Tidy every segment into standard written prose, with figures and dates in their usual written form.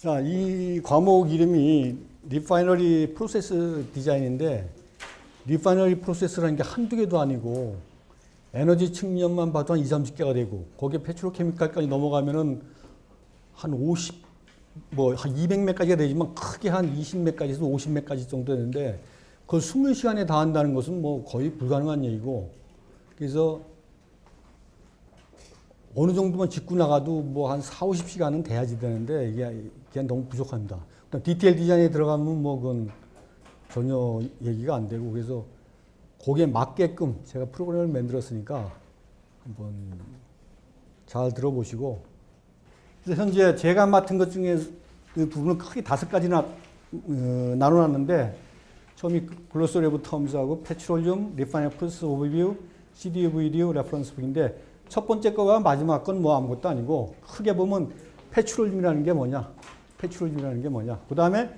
자, 이 과목 이름이 리파이너리 프로세스 디자인인데 리파이너리 프로세스라는 게 한두 개도 아니고 에너지 측면만 봐도 한 2, 30개가 되고 거기에 페트로케미칼까지 넘어가면은 한 50, 한 200몇 가지가 되지만 크게 한 20몇 가지에서 50몇 가지 정도 되는데 그걸 20시간에 다 한다는 것은 뭐 거의 불가능한 얘기고 그래서 어느 정도만 짚고 나가도 뭐 한 4, 50시간은 돼야지 되는데 이게 너무 부족합니다. 디테일 디자인에 들어가면 뭐 그건 전혀 얘기가 안 되고 그래서 거기에 맞게끔 제가 프로그램을 만들었으니까 한번 잘 들어보시고 그래서 현재 제가 맡은 것 중에 그 부분은 크게 5가지나 나눠놨는데 처음이 글로서리 오브 텀스하고 페트롤륨, 리파이너리 프로세스 오버뷰, CDVD 레퍼런스북인데 첫 번째 거와 마지막 건 뭐 아무것도 아니고 크게 보면 페트롤륨이라는 게 뭐냐, 그 다음에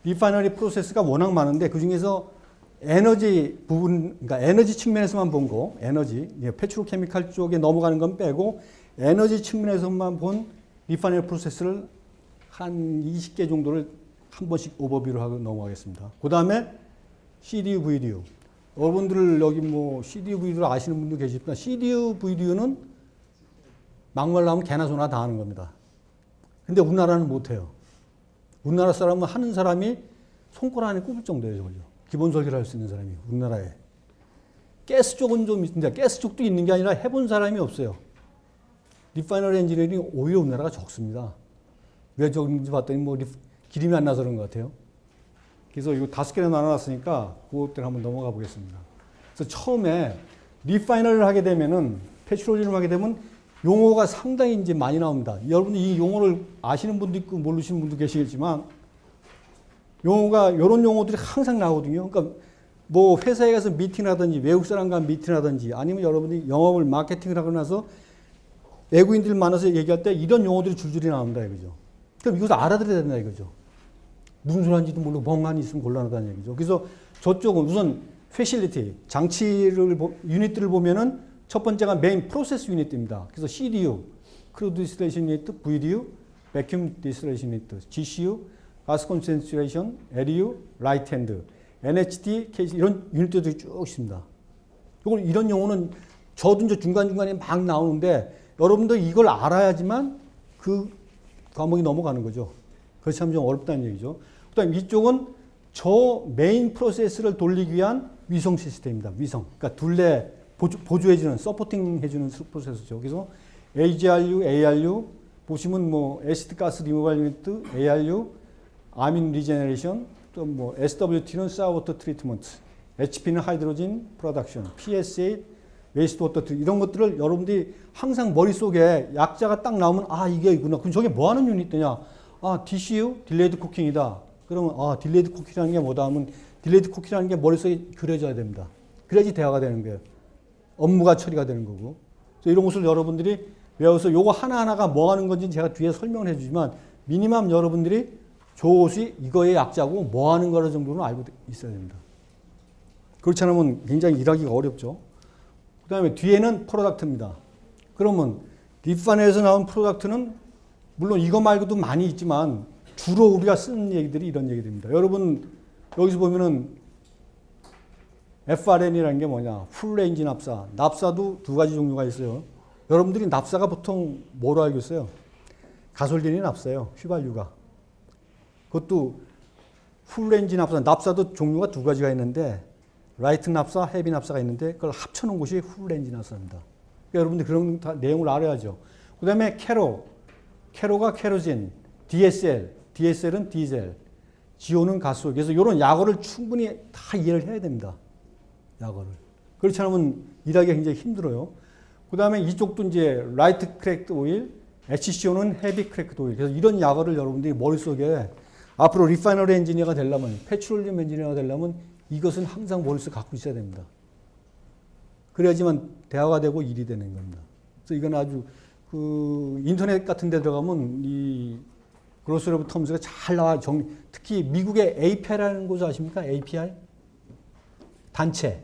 리파이너리 프로세스가 워낙 많은데 그 중에서 에너지 부분, 그러니까 에너지 측면에서만 본 거, 페트로케미칼 쪽에 넘어가는 건 빼고 에너지 측면에서만 본 리파이너리 프로세스를 한 20개 정도를 한 번씩 오버뷰를 하고 넘어가겠습니다. 그 다음에 CDU, VDU. 여러분들 여기 뭐 CDU, VDU를 아시는 분도 계시지만 CDU, VDU는 막말로 하면 개나 소나 다 하는 겁니다. 근데 우리나라는 못해요. 우리나라 사람은 하는 사람이 손가락 안에 꼽을 정도예요. 저걸요. 기본 설계를 할 수 있는 사람이 우리나라에. 가스 쪽은 좀 있는데 가스 쪽도 있는 게 아니라 해본 사람이 없어요. 리파이너리 엔지니어링이 오히려 우리나라가 적습니다. 왜 적은지 봤더니 뭐 기름이 안 나서 그런 것 같아요. 그래서 이거 5개나 나눠놨으니까 그것들 한번 넘어가 보겠습니다. 그래서 처음에 리파이너를 하게 되면은 페트롤륨을 하게 되면 용어가 상당히 이제 많이 나옵니다. 여러분 이 용어를 아시는 분도 있고 모르시는 분도 계시겠지만 용어가 이런 용어들이 항상 나오거든요. 그러니까 뭐 회사에 가서 미팅하든지 외국 사람과 미팅하든지 아니면 여러분이 영업을 마케팅을 하고 나서 외국인들 만나서 얘기할 때 이런 용어들이 줄줄이 나온다 이거죠. 그럼 이것을 알아들어야 된다 이거죠. 무슨 소리 하는지도 모르고 멍하니 있으면 곤란하다는 얘기죠. 그래서 저쪽은 우선 패실리티, 장치를, 유닛들을 보면은 첫 번째가 메인 프로세스 유닛입니다. 그래서 CDU, 크루드 디스틸레이션 유닛, VDU, 베큐um 디스틸레이션 유닛, GCU, 가스 컨센트레이션, LEU, 라이트 핸드, NHD, KC 이런 유닛들이 쭉 있습니다. 이런 용어는 저도 이제 중간중간에 막 나오는데 여러분도 이걸 알아야지만 그 과목이 넘어가는 거죠. 그렇지 참 좀 어렵다는 얘기죠. 그 다음에 이쪽은 저 메인 프로세스를 돌리기 위한 위성 시스템입니다. 위성. 그러니까 둘레 보조해주는, 서포팅 해주는 프로세스죠. 그래서 AGRU, ARU, 보시면 뭐 애시드 가스 리무발 유니트, ARU, 아민 리제너레이션, 또 뭐 SWT는 사워터 트리트먼트, HP는 하이드로진 프로덕션, PSA, 웨이스트 워터 트리트 이런 것들을 여러분들이 항상 머릿속에 약자가 딱 나오면 아 이게 이구나. 그럼 저게 뭐 하는 유닛이냐? 아, DCU, 딜레이드 쿠킹이다. 그러면, 아, 딜레이드 쿠킹이라는 게 뭐다 하면, 딜레이드 쿠킹이라는 게 머릿속에 그려져야 됩니다. 그래야지 대화가 되는 거예요. 업무가 처리가 되는 거고. 그래서 이런 것을 여러분들이 외워서 요거 하나하나가 뭐 하는 건지 제가 뒤에 설명을 해주지만, 미니멈 여러분들이 저것이 이거의 약자고 뭐 하는 거라 정도는 알고 있어야 됩니다. 그렇지 않으면 굉장히 일하기가 어렵죠. 그 다음에 뒤에는 프로덕트입니다. 그러면, 리파이너리에서 나온 프로덕트는 물론 이거 말고도 많이 있지만 주로 우리가 쓰는 얘기들이 이런 얘기들입니다. 여러분 여기서 보면은 FRN이라는 게 뭐냐? 풀레인지 납사. 납사도 2가지 종류가 있어요. 여러분들이 납사가 보통 뭐로 알고 있어요? 가솔린이 납사예요. 휘발유가. 그것도 풀레인지 납사. 납사도 종류가 2가지가 있는데 라이트 납사, 헤비 납사가 있는데 그걸 합쳐놓은 것이 풀레인지 납사입니다. 그러니까 여러분들 그런 다 내용을 알아야죠. 그 다음에 캐로가 케로진, DSL은 디젤, 지오는 가스오일. 그래서 이런 약어를 충분히 다 이해를 해야 됩니다. 약어를. 그렇지 않으면 일하기가 굉장히 힘들어요. 그 다음에 이쪽도 이제 라이트 크랙드 오일, HCO는 헤비 크랙드 오일. 그래서 이런 약어를 여러분들이 머릿속에 앞으로 리파이너리 엔지니어가 되려면, 페트롤륨 엔지니어가 되려면 이것은 항상 머릿속에 갖고 있어야 됩니다. 그래야지만 대화가 되고 일이 되는 겁니다. 그래서 이건 아주 그 인터넷 같은 데 들어가면 이 글로서리 오브 텀스가 잘 나와. 특히 미국의 API라는 곳 아십니까? API? 단체.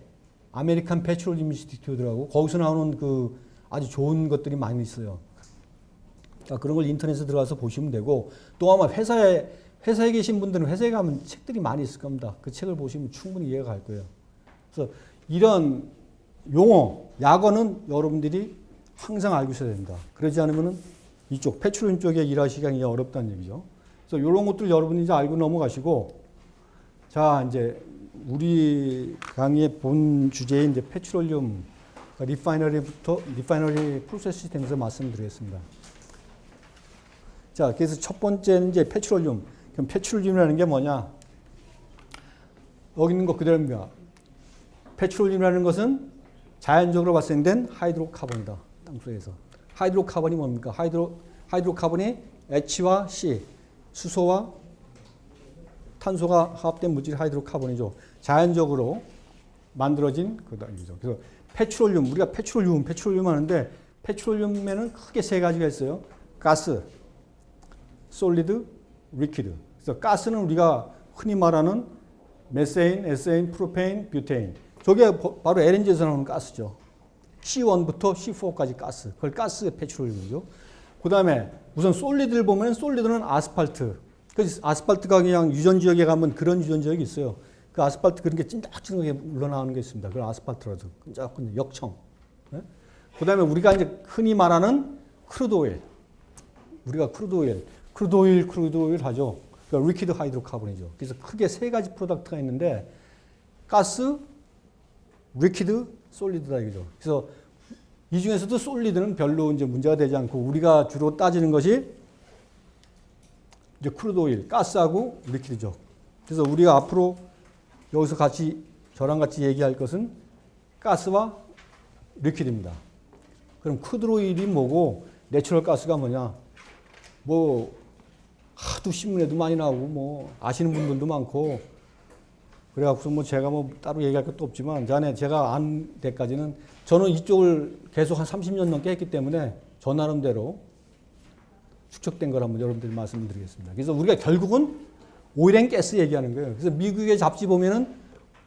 아메리칸 페트롤 인스티튜트라고 거기서 나오는 그 아주 좋은 것들이 많이 있어요. 그런 걸 인터넷에 들어가서 보시면 되고, 또 아마 회사에 계신 분들은 회사에 가면 책들이 많이 있을 겁니다. 그 책을 보시면 충분히 이해가 갈 거예요. 그래서 이런 용어, 약어는 여러분들이 항상 알고 있어야 됩니다. 그러지 않으면은 이쪽 패출론 쪽에 일하시기가 굉장히 어렵다는 얘기죠. 그래서 이런 것들 여러분이 이제 알고 넘어가시고, 자 이제 우리 강의의 본 주제에 이제 페트롤리움 리파이너리 프로세스 시스템에서 말씀드리겠습니다. 자, 그래서 첫 번째는 이제 페트롤리움. 그럼 페트롤리움이라는 게 뭐냐? 여기 있는 것 그대로입니다. 페트롤리움이라는 것은 자연적으로 발생된 하이드로카본이다. 땅속에서. 하이드로카본이 뭡니까? 하이드로카본이 H와 C, 수소와 탄소가 화합된 물질이 하이드로카본이죠. 자연적으로 만들어진 거죠. 그래서 페트롤리움, 우리가 페트롤리움 하는데 페트롤리움에는 크게 세 가지가 있어요. 가스, 솔리드, 리퀴드. 그래서 가스는 우리가 흔히 말하는 메세인, 에세인, 프로페인, 뷰테인. 저게 바로 LNG에서 나오는 가스죠. C1부터 C4까지 가스. 그걸 가스 페트롤리움이죠. 그 다음에 우선 솔리드를 보면 솔리드는 아스팔트. 그래서 아스팔트가 그냥 유전 지역에 가면 그런 유전 지역이 있어요. 그 아스팔트 그런 게 찐득찐득하게 흘러나오는 게 있습니다. 그걸 아스팔트라도 끈적끈적 역청. 네? 그 다음에 우리가 이제 흔히 말하는 크루드 오일. 우리가 크루드 오일 하죠. 그러니까 리퀴드 하이드로카본이죠. 그래서 크게 세 가지 프로덕트가 있는데 가스, 리퀴드, 솔리드다 이거죠. 그래서 이 중에서도 솔리드는 별로 이제 문제가 되지 않고 우리가 주로 따지는 것이 이제 크루드 오일, 가스하고 리퀴드죠. 그래서 우리가 앞으로 여기서 저랑 같이 얘기할 것은 가스와 리퀴드입니다. 그럼 크루드 오일이 뭐고 내추럴 가스가 뭐냐? 뭐 하도 신문에도 많이 나오고 뭐 아시는 분들도 많고 그래갖고서 뭐 제가 뭐 따로 얘기할 것도 없지만 제가 안 데까지는 저는 이쪽을 계속 한 30년 넘게 했기 때문에 저 나름대로 축적된 걸 한번 여러분들 말씀을 드리겠습니다. 그래서 우리가 결국은 오일앤가스 얘기하는 거예요. 그래서 미국의 잡지 보면은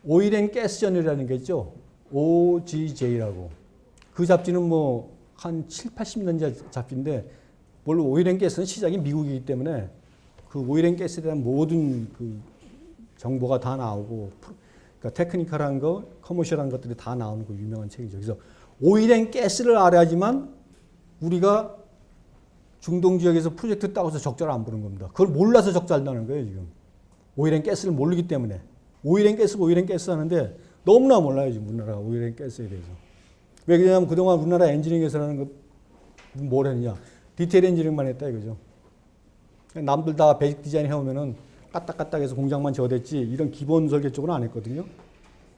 오일앤가스 저널이라는 게 있죠. OGJ라고. 그 잡지는 뭐 한 7, 80년 잡지인데 원래 오일앤가스는 시작이 미국이기 때문에 그 오일앤가스에 대한 모든 그 정보가 다 나오고 그러니까 테크니컬한 거, 커머셜한 것들이 다 나오는 그 유명한 책이죠. 그래서 오일앤가스를 알아야지만 우리가 중동 지역에서 프로젝트 따고서 적자를 안 보는 겁니다. 그걸 몰라서 적자를 나는 거예요, 지금. 오일앤가스를 모르기 때문에. 오일앤가스 하는데 너무나 몰라요, 지금 우리나라가 오일앤가스에 대해서. 왜 그러냐면 그동안 우리나라 엔지니어링에서라는 것 뭘 했느냐. 디테일 엔지니어링만 했다 이거죠. 남들 다 베이직 디자인 해오면은 까딱까딱해서 공장만 저댔지 이런 기본 설계 쪽은 안 했거든요.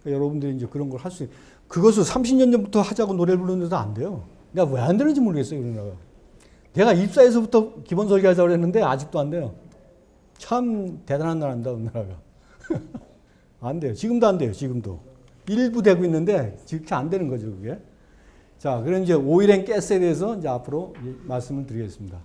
그러니까 여러분들이 이제 그런 걸 할 수, 그것을 30년 전부터 하자고 노래를 부르는데도 안 돼요. 내가 왜 안 되는지 모르겠어요, 우리나라가. 내가 입사해서부터 기본 설계하자고 했는데 아직도 안 돼요. 참 대단한 나라입니다, 우리나라가. 안 돼요. 지금도 안 돼요, 지금도. 일부 되고 있는데 그렇게 안 되는 거죠, 그게. 자, 그럼 이제 오일앤가스에 대해서 이제 앞으로 말씀을 드리겠습니다.